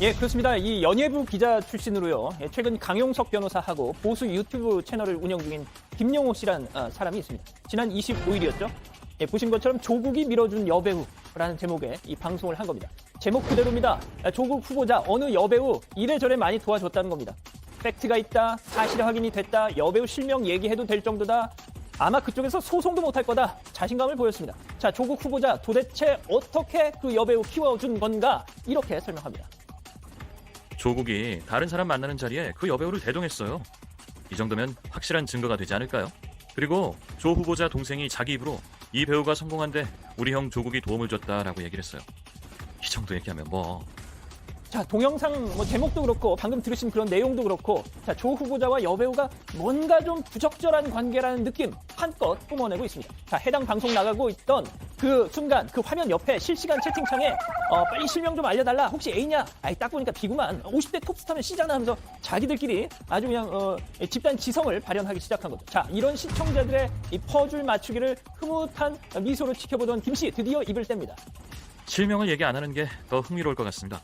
예, 그렇습니다. 이 연예부 기자 출신으로요. 최근 강용석 변호사하고 보수 유튜브 채널을 운영 중인 김용호 씨란 사람이 있습니다. 지난 25일이었죠. 예, 보신 것처럼 조국이 밀어준 여배우라는 제목의 이 방송을 한 겁니다. 제목 그대로입니다. 조국 후보자 어느 여배우 이래저래 많이 도와줬다는 겁니다. 팩트가 있다, 사실 확인이 됐다, 여배우 실명 얘기해도 될 정도다. 아마 그쪽에서 소송도 못할 거다. 자신감을 보였습니다. 자, 조국 후보자 도대체 어떻게 그 여배우 키워준 건가? 이렇게 설명합니다. 조국이 다른 사람 만나는 자리에 그 여배우를 대동했어요. 이 정도면 확실한 증거가 되지 않을까요? 그리고 조 후보자 동생이 자기 입으로 이 배우가 성공한데 우리 형 조국이 도움을 줬다라고 얘기를 했어요. 이 정도 얘기하면 뭐... 자, 동영상 제목도 그렇고 방금 들으신 그런 내용도 그렇고 자, 조 후보자와 여배우가 뭔가 좀 부적절한 관계라는 느낌 한껏 뿜어내고 있습니다. 자, 해당 방송 나가고 있던 그 순간 그 화면 옆에 실시간 채팅창에 빨리 실명 좀 알려달라. 혹시 A냐? 아이 딱 보니까 B구만. 50대 톱스타면 C잖아 하면서 자기들끼리 아주 그냥 집단 지성을 발현하기 시작한 거죠. 자, 이런 시청자들의 이 퍼즐 맞추기를 흐뭇한 미소로 지켜보던 김 씨 드디어 입을 뗍니다. 실명을 얘기 안 하는 게 더 흥미로울 것 같습니다.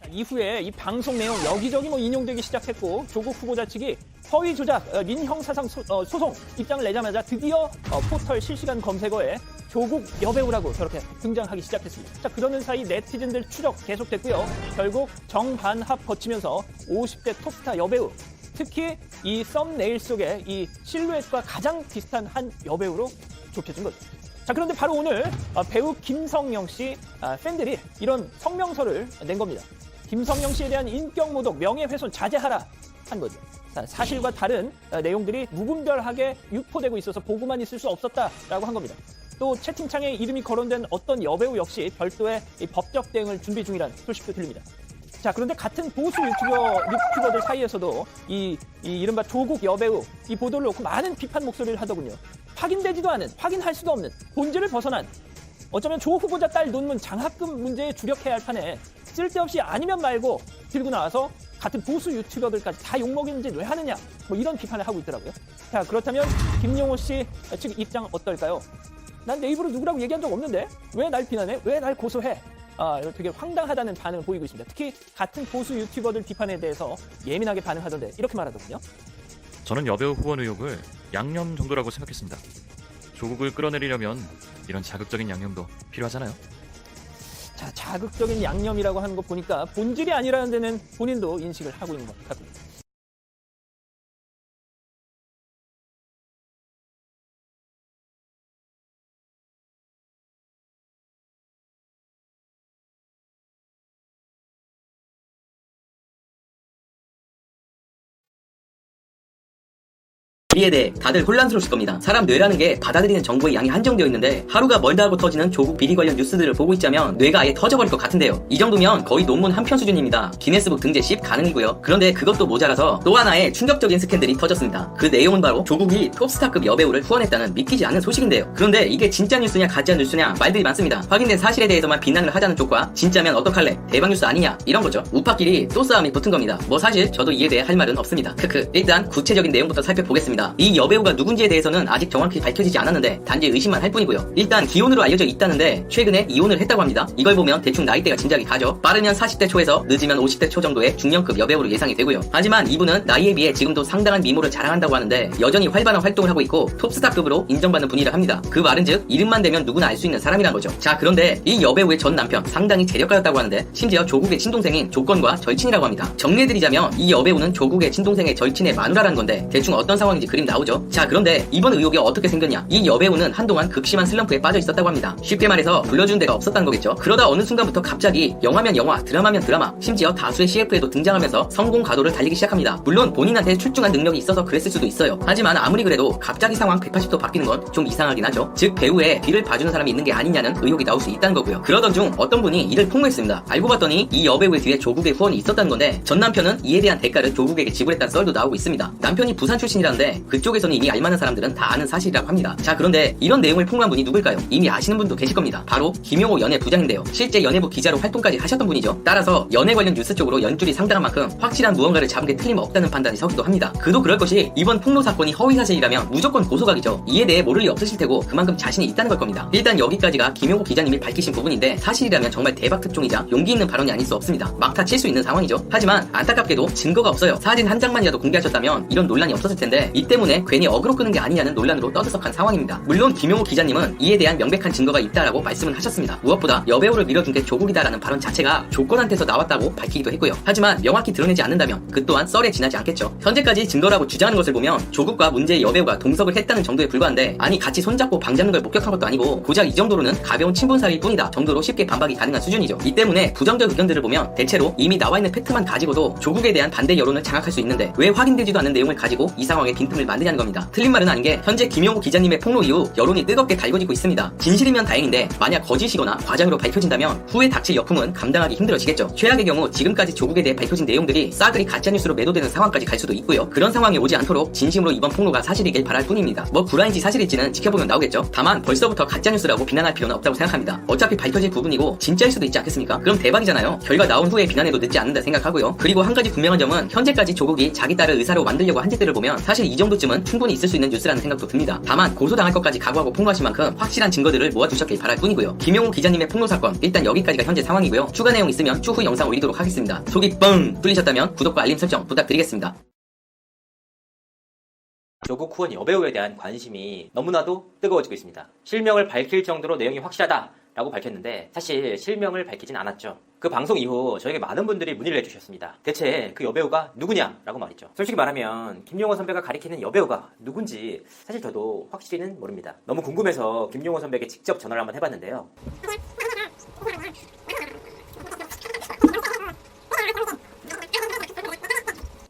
이후에 이 방송 내용 여기저기 인용되기 시작했고 조국 후보자 측이 허위 조작 민형사상 소송 입장을 내자마자 드디어 포털 실시간 검색어에 조국 여배우라고 저렇게 등장하기 시작했습니다. 자, 그러는 사이 네티즌들 추적 계속됐고요. 결국 정반합 거치면서 50대 톱스타 여배우, 특히 이 썸네일 속에 이 실루엣과 가장 비슷한 한 여배우로 좁혀진 거죠. 자, 그런데 바로 오늘 배우 김성령 씨 팬들이 이런 성명서를 낸 겁니다. 김성령 씨에 대한 인격 모독, 명예훼손 자제하라 한 거죠. 자, 사실과 다른 내용들이 무분별하게 유포되고 있어서 보고만 있을 수 없었다라고 한 겁니다. 또 채팅창에 이름이 거론된 어떤 여배우 역시 별도의 법적 대응을 준비 중이라는 소식도 들립니다. 자, 그런데 같은 보수 유튜버들 사이에서도 이 이른바 조국 여배우 이 보도를 놓고 많은 비판 목소리를 하더군요. 확인되지도 않은, 확인할 수도 없는, 본질을 벗어난 어쩌면 조 후보자 딸 논문 장학금 문제에 주력해야 할 판에 쓸데없이 아니면 말고 들고 나와서 같은 보수 유튜버들까지 다 욕먹이는 짓 왜 하느냐 이런 비판을 하고 있더라고요. 자, 그렇다면 김용호 씨 측 입장 어떨까요? 난 내 입으로 누구라고 얘기한 적 없는데 왜 날 비난해? 왜 날 고소해? 되게 황당하다는 반응을 보이고 있습니다. 특히 같은 보수 유튜버들 비판에 대해서 예민하게 반응하던데 이렇게 말하더군요. 저는 여배우 후원 의혹을 양념 정도라고 생각했습니다. 조국을 끌어내리려면 이런 자극적인 양념도 필요하잖아요. 자, 자극적인 양념이라고 하는 거 보니까 본질이 아니라는 데는 본인도 인식을 하고 있는 것 같고요. 이에 대해 다들 혼란스러우실 겁니다. 사람 뇌라는 게 받아들이는 정보의 양이 한정되어 있는데 하루가 멀다 하고 터지는 조국 비리 관련 뉴스들을 보고 있자면 뇌가 아예 터져버릴 것 같은데요. 이 정도면 거의 논문 한 편 수준입니다. 기네스북 등재 10 가능이고요. 그런데 그것도 모자라서 또 하나의 충격적인 스캔들이 터졌습니다. 그 내용은 바로 조국이 톱스타급 여배우를 후원했다는 믿기지 않는 소식인데요. 그런데 이게 진짜 뉴스냐 가짜 뉴스냐 말들이 많습니다. 확인된 사실에 대해서만 비난을 하자는 쪽과 진짜면 어떡할래? 대박 뉴스 아니냐? 이런 거죠. 우파끼리 또 싸움이 붙은 겁니다. 뭐 사실 저도 이에 대해 할 말은 없습니다. 크크. 일단 구체적인 내용부터 살펴보겠습니다. 이 여배우가 누군지에 대해서는 아직 정확히 밝혀지지 않았는데 단지 의심만 할 뿐이고요. 일단 기혼으로 알려져 있다는데 최근에 이혼을 했다고 합니다. 이걸 보면 대충 나이대가 짐작이 가죠. 빠르면 40대 초에서 늦으면 50대 초 정도의 중년급 여배우로 예상이 되고요. 하지만 이분은 나이에 비해 지금도 상당한 미모를 자랑한다고 하는데 여전히 활발한 활동을 하고 있고 톱스타급으로 인정받는 분이라 합니다. 그 말은즉 이름만 대면 누구나 알 수 있는 사람이란 거죠. 자, 그런데 이 여배우의 전 남편 상당히 재력가였다고 하는데 심지어 조국의 친동생인 조건과 절친이라고 합니다. 정리해드리자면 이 여배우는 조국의 친동생의 절친의 마누라라는 건데 대충 어떤 상황인지 그림 나오죠. 자, 그런데 이번 의혹이 어떻게 생겼냐? 이 여배우는 한동안 극심한 슬럼프에 빠져 있었다고 합니다. 쉽게 말해서 불러주는 데가 없었다는 거겠죠. 그러다 어느 순간부터 갑자기 영화면 영화, 드라마면 드라마, 심지어 다수의 CF에도 등장하면서 성공 가도를 달리기 시작합니다. 물론 본인한테 출중한 능력이 있어서 그랬을 수도 있어요. 하지만 아무리 그래도 갑자기 상황 180도 바뀌는 건 좀 이상하긴 하죠. 즉 배우에 뒤를 봐주는 사람이 있는 게 아니냐는 의혹이 나올 수 있다는 거고요. 그러던 중 어떤 분이 이를 폭로했습니다. 알고 봤더니 이 여배우의 뒤에 조국의 후원이 있었다는 건데 전 남편은 이에 대한 대가를 조국에게 지불했다는 썰도 나오고 있습니다. 남편이 부산 출신이라는데 때문에 그쪽에서는 이미 알만한 사람들은 다 아는 사실이라고 합니다. 자, 그런데 이런 내용을 폭로한 분이 누굴까요? 이미 아시는 분도 계실 겁니다. 바로 김용호 연예 부장인데요. 실제 연예부 기자로 활동까지 하셨던 분이죠. 따라서 연예 관련 뉴스 쪽으로 연줄이 상당한 만큼 확실한 무언가를 잡은 게 틀림없다는 판단이 서기도 합니다. 그도 그럴 것이 이번 폭로 사건이 허위사실이라면 무조건 고소각이죠. 이에 대해 모를 리 없으실 테고 그만큼 자신이 있다는 걸 겁니다. 일단 여기까지가 김용호 기자님이 밝히신 부분인데 사실이라면 정말 대박 특종이자 용기 있는 발언이 아닐 수 없습니다. 막타 칠 수 있는 상황이죠. 하지만 안타깝게도 증거가 없어요. 사진 한 장만이라도 공개하셨다면 이런 논란이 없었을 텐데 이 때문에 괜히 어그로 끄는 게 아니냐는 논란으로 떠들썩한 상황입니다. 물론 김용호 기자님은 이에 대한 명백한 증거가 있다라고 말씀을 하셨습니다. 무엇보다 여배우를 밀어준 게 조국이다라는 발언 자체가 조건한테서 나왔다고 밝히기도 했고요. 하지만 명확히 드러내지 않는다면 그 또한 썰에 지나지 않겠죠. 현재까지 증거라고 주장하는 것을 보면 조국과 문제의 여배우가 동석을 했다는 정도에 불과한데 아니 같이 손잡고 방 잡는 걸 목격한 것도 아니고 고작 이 정도로는 가벼운 친분사이일 뿐이다 정도로 쉽게 반박이 가능한 수준이죠. 이 때문에 부정적 의견들을 보면 대체로 이미 나와 있는 팩트만 가지고도 조국에 대한 반대 여론을 장악할 수 있는데 왜 확인되지도 않는 내용을 가지고 이 상황에 빈틈을 만드냐는 겁니다. 틀린 말은 아닌 게 현재 김용호 기자님의 폭로 이후 여론이 뜨겁게 달궈지고 있습니다. 진실이면 다행인데 만약 거짓이거나 과장으로 밝혀진다면 후에 닥칠 역풍은 감당하기 힘들어지겠죠. 최악의 경우 지금까지 조국에 대해 밝혀진 내용들이 싸그리 가짜뉴스로 매도되는 상황까지 갈 수도 있고요. 그런 상황이 오지 않도록 진심으로 이번 폭로가 사실이길 바랄 뿐입니다. 뭐 불화인지 사실일지는 지켜보면 나오겠죠. 다만 벌써부터 가짜뉴스라고 비난할 필요는 없다고 생각합니다. 어차피 밝혀질 부분이고 진짜일 수도 있지 않겠습니까? 그럼 대박이잖아요. 결과 나온 후에 비난해도 늦지 않는다 생각하고요. 그리고 한 가지 분명한 점은 현재까지 조국이 자기 딸을 의사로 만들려고 한 짓들을 보면 사실 이 정도쯤은 충분히 있을 수 있는 뉴스라는 생각도 듭니다. 다만 고소당할 것까지 각오하고 폭로하신 만큼 확실한 증거들을 모아두셨길 바랄 뿐이고요. 김용호 기자님의 폭로 사건 일단 여기까지가 현재 상황이고요. 추가 내용 있으면 추후 영상 올리도록 하겠습니다. 속이 뻥 뚫리셨다면 구독과 알림 설정 부탁드리겠습니다. 조국 후원 여배우에 대한 관심이 너무나도 뜨거워지고 있습니다. 실명을 밝힐 정도로 내용이 확실하다라고 밝혔는데 사실 실명을 밝히진 않았죠. 그 방송 이후 저에게 많은 분들이 문의를 해주셨습니다. 대체 그 여배우가 누구냐라고 말이죠. 솔직히 말하면 김용호 선배가 가리키는 여배우가 누군지 사실 저도 확실히는 모릅니다. 너무 궁금해서 김용호 선배에게 직접 전화를 한번 해봤는데요.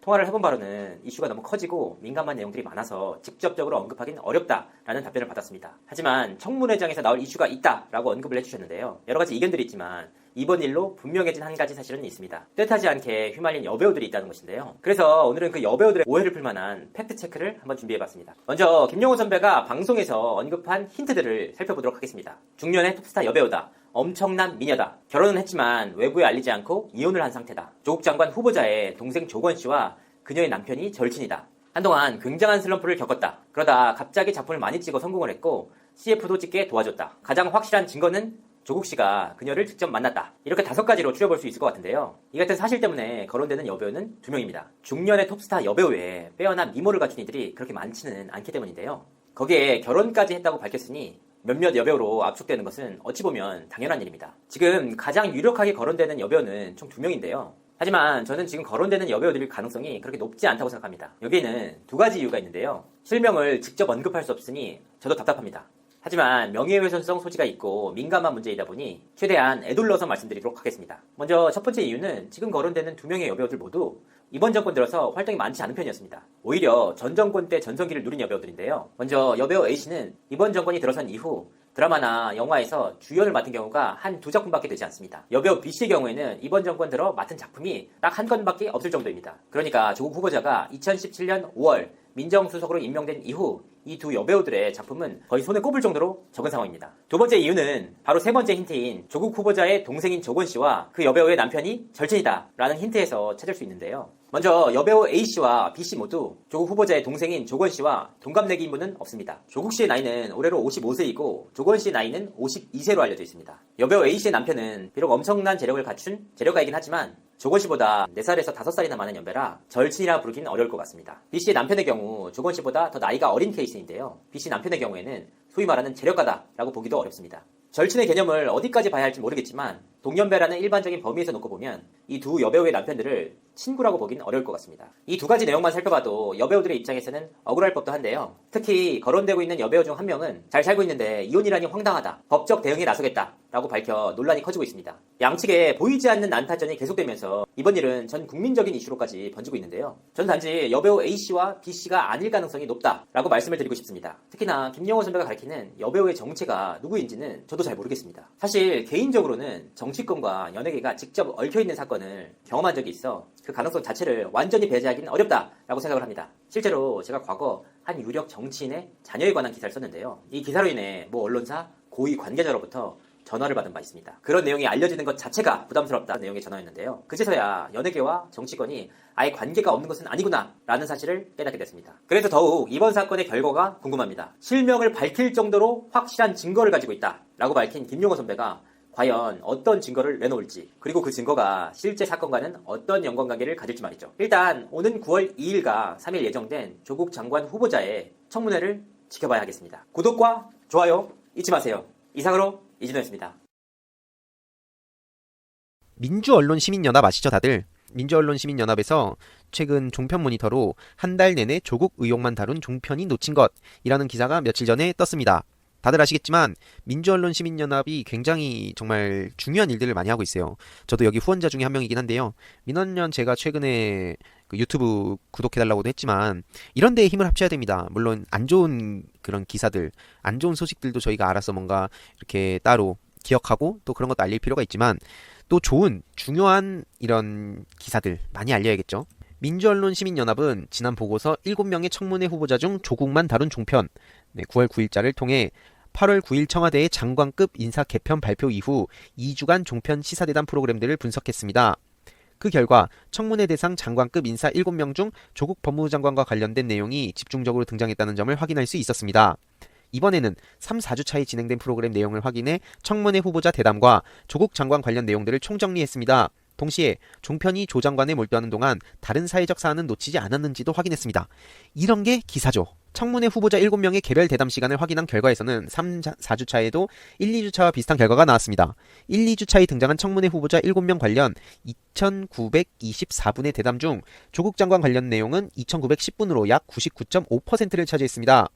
통화를 해본 바로는 이슈가 너무 커지고 민감한 내용들이 많아서 직접적으로 언급하기는 어렵다라는 답변을 받았습니다. 하지만 청문회장에서 나올 이슈가 있다라고 언급을 해주셨는데요. 여러 가지 이견들이 있지만 이번 일로 분명해진 한 가지 사실은 있습니다. 뜻하지 않게 휘말린 여배우들이 있다는 것인데요. 그래서 오늘은 그 여배우들의 오해를 풀만한 팩트체크를 한번 준비해봤습니다. 먼저 김용호 선배가 방송에서 언급한 힌트들을 살펴보도록 하겠습니다. 중년의 톱스타 여배우다. 엄청난 미녀다. 결혼은 했지만 외부에 알리지 않고 이혼을 한 상태다. 조국 장관 후보자의 동생 조건 씨와 그녀의 남편이 절친이다. 한동안 굉장한 슬럼프를 겪었다. 그러다 갑자기 작품을 많이 찍어 성공을 했고 CF도 찍게 도와줬다. 가장 확실한 증거는 조국 씨가 그녀를 직접 만났다. 이렇게 5가지로 추려볼 수 있을 것 같은데요. 이 같은 사실 때문에 거론되는 여배우는 2명입니다. 중년의 톱스타 여배우에 빼어난 미모를 갖춘 이들이 그렇게 많지는 않기 때문인데요. 거기에 결혼까지 했다고 밝혔으니 몇몇 여배우로 압축되는 것은 어찌 보면 당연한 일입니다. 지금 가장 유력하게 거론되는 여배우는 총 2명인데요. 하지만 저는 지금 거론되는 여배우들일 가능성이 그렇게 높지 않다고 생각합니다. 여기에는 2가지 이유가 있는데요. 실명을 직접 언급할 수 없으니 저도 답답합니다. 하지만 명예훼손성 소지가 있고 민감한 문제이다 보니 최대한 애둘러서 말씀드리도록 하겠습니다. 먼저 첫 번째 이유는 지금 거론되는 2명의 여배우들 모두 이번 정권 들어서 활동이 많지 않은 편이었습니다. 오히려 전 정권 때 전성기를 누린 여배우들인데요. 먼저 여배우 A씨는 이번 정권이 들어선 이후 드라마나 영화에서 주연을 맡은 경우가 한 2작품밖에 되지 않습니다. 여배우 B씨의 경우에는 이번 정권 들어 맡은 작품이 딱 한 건밖에 없을 정도입니다. 그러니까 조국 후보자가 2017년 5월 민정수석으로 임명된 이후 이 2 여배우들의 작품은 거의 손에 꼽을 정도로 적은 상황입니다. 두 번째 이유는 바로 세 번째 힌트인 조국 후보자의 동생인 조건 씨와 그 여배우의 남편이 절친이다 라는 힌트에서 찾을 수 있는데요. 먼저 여배우 A씨와 B씨 모두 조국 후보자의 동생인 조건 씨와 동갑내기 인물은 없습니다. 조국 씨의 나이는 올해로 55세이고 조건 씨의 나이는 52세로 알려져 있습니다. 여배우 A씨의 남편은 비록 엄청난 재력을 갖춘 재력가이긴 하지만 조건 씨보다 4살에서 5살이나 많은 연배라 절친이라 부르기는 어려울 것 같습니다. B씨의 남편의 경우 조건 씨보다 더 나이가 어린 케이스인데요. B씨 남편의 경우에는 소위 말하는 재력가다라고 보기도 어렵습니다. 절친의 개념을 어디까지 봐야 할지 모르겠지만 동년배라는 일반적인 범위에서 놓고 보면 이 2 여배우의 남편들을 친구라고 보긴 어려울 것 같습니다. 이 2가지 내용만 살펴봐도 여배우들의 입장에서는 억울할 법도 한데요. 특히 거론되고 있는 여배우 중 한 명은 잘 살고 있는데 이혼이라니 황당하다. 법적 대응에 나서겠다. 라고 밝혀 논란이 커지고 있습니다. 양측에 보이지 않는 난타전이 계속되면서 이번 일은 전 국민적인 이슈로까지 번지고 있는데요. 전 단지 여배우 A씨와 B씨가 아닐 가능성이 높다라고 말씀을 드리고 싶습니다. 특히나 김용호 선배가 가리키는 여배우의 정체가 누구인지는 저도 잘 모르겠습니다. 사실 개인적으로는 정체 정치권과 연예계가 직접 얽혀있는 사건을 경험한 적이 있어 그 가능성 자체를 완전히 배제하기는 어렵다라고 생각을 합니다. 실제로 제가 과거 한 유력 정치인의 자녀에 관한 기사를 썼는데요. 이 기사로 인해 모 언론사 고위 관계자로부터 전화를 받은 바 있습니다. 그런 내용이 알려지는 것 자체가 부담스럽다는 내용의 전화였는데요. 그제서야 연예계와 정치권이 아예 관계가 없는 것은 아니구나 라는 사실을 깨닫게 됐습니다. 그래서 더욱 이번 사건의 결과가 궁금합니다. 실명을 밝힐 정도로 확실한 증거를 가지고 있다 라고 밝힌 김용호 선배가 과연 어떤 증거를 내놓을지, 그리고 그 증거가 실제 사건과는 어떤 연관관계를 가질지 말이죠. 일단 오는 9월 2일과 3일 예정된 조국 장관 후보자의 청문회를 지켜봐야 하겠습니다. 구독과 좋아요 잊지 마세요. 이상으로 이진호였습니다. 민주언론시민연합 아시죠 다들? 민주언론시민연합에서 최근 종편 모니터로 한 달 내내 조국 의혹만 다룬 종편이 놓친 것이라는 기사가 며칠 전에 떴습니다. 다들 아시겠지만 민주언론시민연합이 굉장히 정말 중요한 일들을 많이 하고 있어요. 저도 여기 후원자 중에 한 명이긴 한데요. 민원연 제가 최근에 그 유튜브 구독해달라고도 했지만 이런 데에 힘을 합쳐야 됩니다. 물론 안 좋은 그런 기사들, 안 좋은 소식들도 저희가 알아서 뭔가 이렇게 따로 기억하고 또 그런 것도 알릴 필요가 있지만 또 좋은 중요한 이런 기사들 많이 알려야겠죠. 민주언론시민연합은 지난 보고서 7명의 청문회 후보자 중 조국만 다룬 종편 9월 9일자를 통해 8월 9일 청와대의 장관급 인사 개편 발표 이후 2주간 종편 시사대담 프로그램들을 분석했습니다. 그 결과 청문회 대상 장관급 인사 7명 중 조국 법무부 장관과 관련된 내용이 집중적으로 등장했다는 점을 확인할 수 있었습니다. 이번에는 3, 4주 차에 진행된 프로그램 내용을 확인해 청문회 후보자 대담과 조국 장관 관련 내용들을 총정리했습니다. 동시에 종편이 조 장관에 몰두하는 동안 다른 사회적 사안은 놓치지 않았는지도 확인했습니다. 이런 게 기사죠. 청문회 후보자 7명의 개별 대담 시간을 확인한 결과에서는 3, 4주차에도 1, 2주차와 비슷한 결과가 나왔습니다. 1, 2주차에 등장한 청문회 후보자 7명 관련 2,924분의 대담 중 조국 장관 관련 내용은 2,910분으로 약 99.5%를 차지했습니다.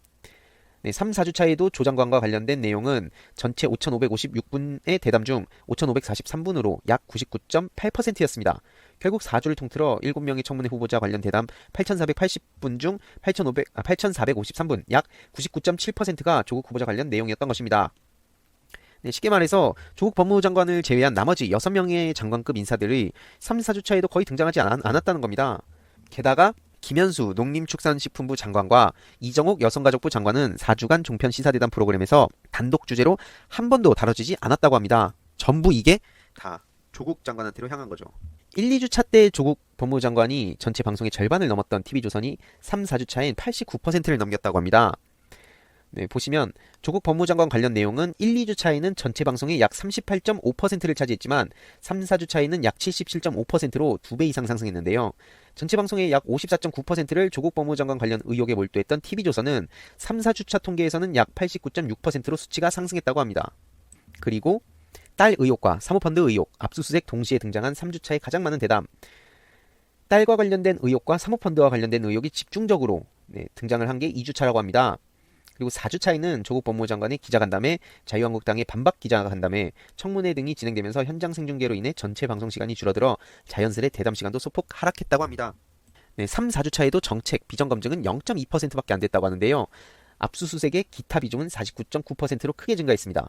3, 4주차에도 조 장관과 관련된 내용은 전체 5,556분의 대담 중 5,543분으로 약 99.8%였습니다. 결국 4주를 통틀어 7명의 청문회 후보자 관련 대담 8,480분 중 8,453분, 약 99.7%가 조국 후보자 관련 내용이었던 것입니다. 쉽게 말해서 조국 법무부 장관을 제외한 나머지 6명의 장관급 인사들이 3, 4주차에도 거의 등장하지 않았다는 겁니다. 게다가 김현수 농림축산식품부 장관과 이정옥 여성가족부 장관은 4주간 종편 시사대담 프로그램에서 단독 주제로 한 번도 다뤄지지 않았다고 합니다. 전부 이게 다 조국 장관한테로 향한 거죠. 1, 2주차 때 조국 법무부 장관이 전체 방송의 절반을 넘었던 TV조선이 3, 4주차엔 89%를 넘겼다고 합니다. 보시면 조국 법무부 장관 관련 내용은 1, 2주차에는 전체 방송의 약 38.5%를 차지했지만 3, 4주차에는 약 77.5%로 2배 이상 상승했는데요. 전체 방송의 약 54.9%를 조국 법무부 장관 관련 의혹에 몰두했던 TV조선은 3, 4주차 통계에서는 약 89.6%로 수치가 상승했다고 합니다. 그리고 딸 의혹과 사모펀드 의혹, 압수수색 동시에 등장한 3주차에 가장 많은 대담, 딸과 관련된 의혹과 사모펀드와 관련된 의혹이 집중적으로 등장을 한 게 2주차라고 합니다. 그리고 4주차에는 조국 법무부 장관의 기자간담회, 자유한국당의 반박 기자간담회, 청문회 등이 진행되면서 현장 생중계로 인해 전체 방송 시간이 줄어들어 자연스레 대담 시간도 소폭 하락했다고 합니다. 3, 4주차에도 정책, 비전 검증은 0.2%밖에 안 됐다고 하는데요. 압수수색의 기타 비중은 49.9%로 크게 증가했습니다.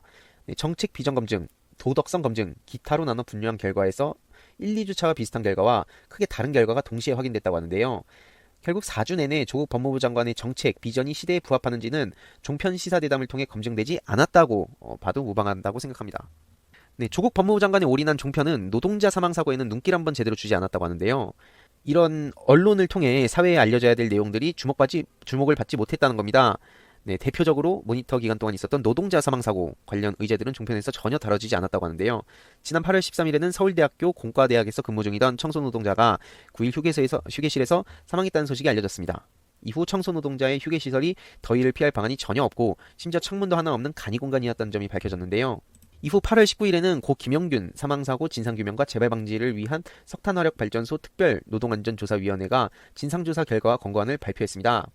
정책, 비전 검증, 도덕성 검증, 기타로 나눠 분류한 결과에서 1, 2주차와 비슷한 결과와 크게 다른 결과가 동시에 확인됐다고 하는데요. 결국 4주 내내 조국 법무부 장관의 정책, 비전이 시대에 부합하는지는 종편 시사대담을 통해 검증되지 않았다고 봐도 무방한다고 생각합니다. 조국 법무부 장관의 올인한 종편은 노동자 사망사고에는 눈길 한번 제대로 주지 않았다고 하는데요. 이런 언론을 통해 사회에 알려져야 될 내용들이 주목을 받지 못했다는 겁니다. 대표적으로 모니터 기간 동안 있었던 노동자 사망사고 관련 의제들은 종편에서 전혀 다뤄지지 않았다고 하는데요. 지난 8월 13일에는 서울대학교 공과대학에서 근무 중이던 청소노동자가 9일 휴게실에서 사망했다는 소식이 알려졌습니다. 이후 청소노동자의 휴게시설이 더위를 피할 방안이 전혀 없고 심지어 창문도 하나 없는 간이 공간이었다는 점이 밝혀졌는데요. 이후 8월 19일에는 고 김영균 사망사고 진상규명과 재발방지를 위한 석탄화력발전소 특별노동안전조사위원회가 진상조사 결과와 권고안을 발표했습니다.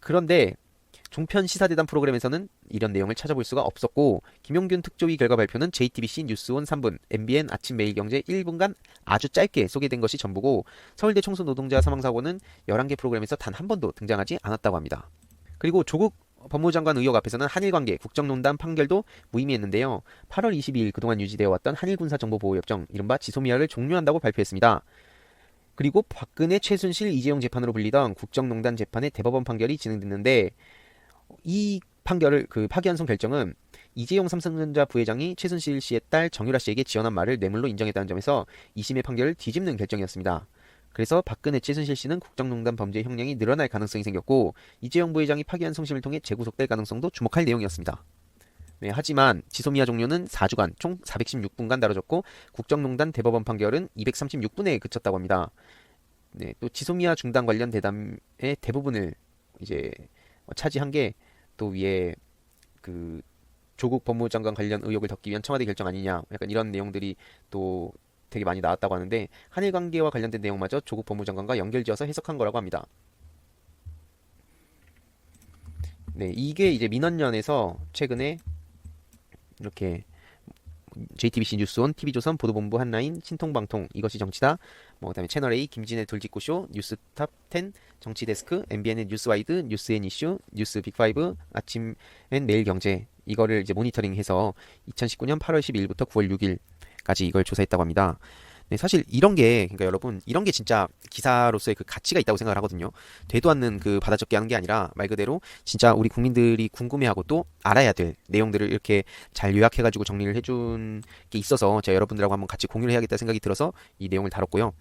그런데 종편 시사대담 프로그램에서는 이런 내용을 찾아볼 수가 없었고 김용균 특조위 결과 발표는 JTBC 뉴스온 3분, MBN 아침 매일경제 1분간 아주 짧게 소개된 것이 전부고 서울대 청소노동자 사망사고는 11개 프로그램에서 단 한 번도 등장하지 않았다고 합니다. 그리고 조국 법무장관 의혹 앞에서는 한일관계, 국정농단 판결도 무의미했는데요. 8월 22일 그동안 유지되어 왔던 한일군사정보보호협정, 이른바 지소미아를 종료한다고 발표했습니다. 그리고 박근혜, 최순실, 이재용 재판으로 불리던 국정농단 재판의 대법원 판결이 진행됐는데 이 판결을 파기환송 결정은 이재용 삼성전자 부회장이 최순실 씨의 딸 정유라 씨에게 지원한 말을 뇌물로 인정했다는 점에서 2심의 판결을 뒤집는 결정이었습니다. 그래서 박근혜, 최순실 씨는 국정농단 범죄 형량이 늘어날 가능성이 생겼고 이재용 부회장이 파기환송심을 통해 재구속될 가능성도 주목할 내용이었습니다. 네, 하지만 지소미아 종료는 4주간 총 416분간 다뤄졌고 국정농단 대법원 판결은 236분에 그쳤다고 합니다. 네, 또 지소미아 중단 관련 대담의 대부분을 이제 차지한 게 또 위에 그 조국 법무장관 관련 의혹을 덮기 위한 청와대 결정 아니냐, 약간 이런 내용들이 또 되게 많이 나왔다고 하는데 한일 관계와 관련된 내용마저 조국 법무장관과 연결지어서 해석한 거라고 합니다. 네, 이게 이제 민원연에서 최근에 이렇게 JTBC 뉴스온, TV조선, 보도본부, 한라인, 신통방통, 이것이 정치다, 그다음에 채널A, 김진애 돌직구쇼, 뉴스탑 10, 정치데스크, MBN의 뉴스와이드, 뉴스앤이슈, 뉴스 빅5, 아침엔 매일경제, 이거를 이제 모니터링해서 2019년 8월 12일부터 9월 6일까지 이걸 조사했다고 합니다. 네, 사실 그러니까 여러분, 이런 게 진짜 기사로서의 그 가치가 있다고 생각을 하거든요. 되도 않는 바다 적기 하는 게 아니라 말 그대로 진짜 우리 국민들이 궁금해하고 또 알아야 될 내용들을 이렇게 잘 요약해가지고 정리를 해준 게 있어서 제가 여러분들하고 한번 같이 공유를 해야겠다 생각이 들어서 이 내용을 다뤘고요.